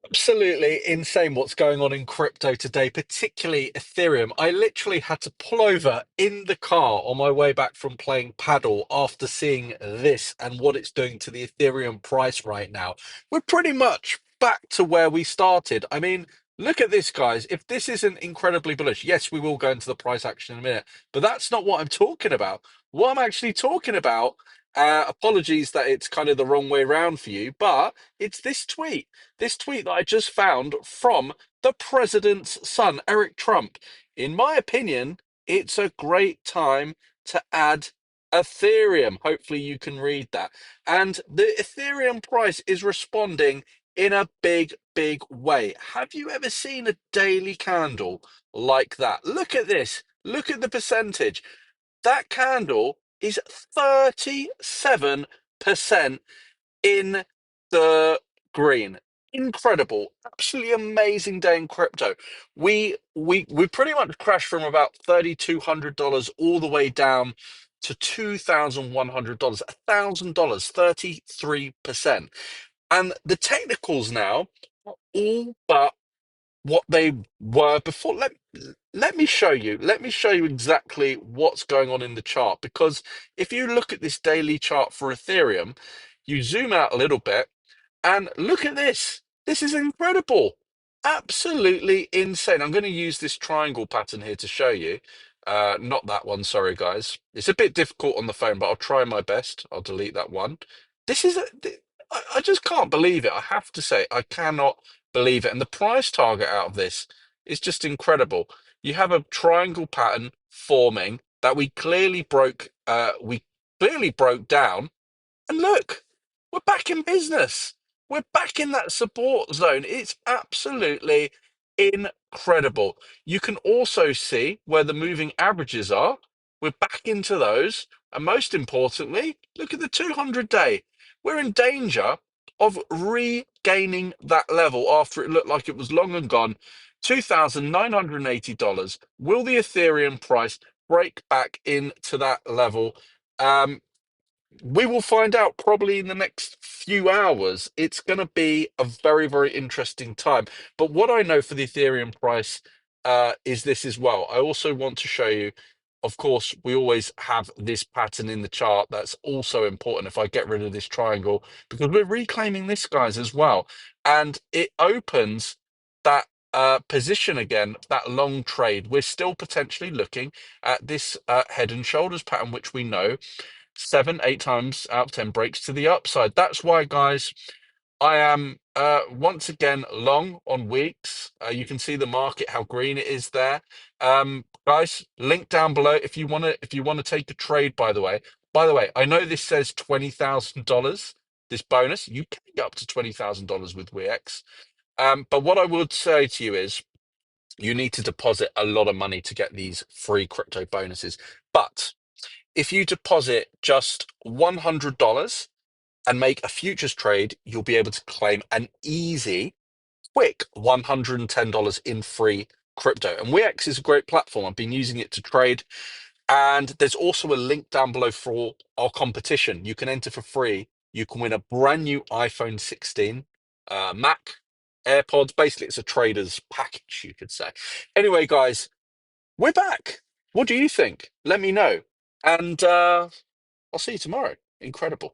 Absolutely insane what's going on in crypto today, particularly Ethereum. I literally had to pull over in the car on my way back from playing paddle after seeing this and what it's doing to the Ethereum price right now. We're pretty much back to where we started. I mean, look at this, guys. If this isn't incredibly bullish, yes, we will go into the price action in a minute, but that's not what I'm talking about. What I'm actually talking about, apologies that it's kind of the wrong way around for you, but it's this tweet that I just found from the president's son, Eric Trump. In my opinion, it's a great time to add Ethereum. Hopefully, you can read that. And the Ethereum price is responding in a big, big way. Have you ever seen a daily candle like that? Look at this. Look at the percentage. That candle is 37% in the green. Incredible, absolutely amazing day in crypto. We pretty much crashed from about $3,200 all the way down to $2,100, $1,000, 33%. And the technicals now are all but what they were before. Let me show you. Let me show you exactly what's going on in the chart. Because if you look at this daily chart for Ethereum, you zoom out a little bit and look at this. This is incredible. Absolutely insane. I'm going to use this triangle pattern here to show you. Not that one, sorry guys. It's a bit difficult on the phone, but I'll try my best. I'll delete that one. This is I just can't believe it. I have to say, I cannot believe it. And the price target out of this is just incredible. You have a triangle pattern forming that we clearly broke down, and look, we're back in business. We're back in that support zone. It's absolutely incredible. You can also see where the moving averages are. We're back into those. And most importantly, look at the 200 day. We're in danger of regaining that level after it looked like it was long and gone. $2,980. Will the Ethereum price break back into that level? We will find out probably in the next few hours. It's going to be a very, very interesting time. But what I know for the Ethereum price is this as well. I also want to show you, of course, we always have this pattern in the chart. That's also important if I get rid of this triangle, because we're reclaiming this, guys, as well. And it opens that position again, that long trade. We're still potentially looking at this head and shoulders pattern, which we know 7, 8 times out of 10 breaks to the upside. That's why, guys, I am once again long on weeks. You can see the market, how green it is there. Guys, link down below if you want to take a trade, by the way. By the way, I know this says $20,000, this bonus. You can get up to $20,000 with WEEX. But what I would say to you is you need to deposit a lot of money to get these free crypto bonuses. But if you deposit just $100 and make a futures trade, you'll be able to claim an easy, quick $110 in free crypto. And WEEX is a great platform. I've been using it to trade. And there's also a link down below for our competition. You can enter for free. You can win a brand new iPhone 16, Mac, AirPods. Basically, it's a trader's package, you could say. Anyway, guys, we're back. What do you think? Let me know. And I'll see you tomorrow. Incredible.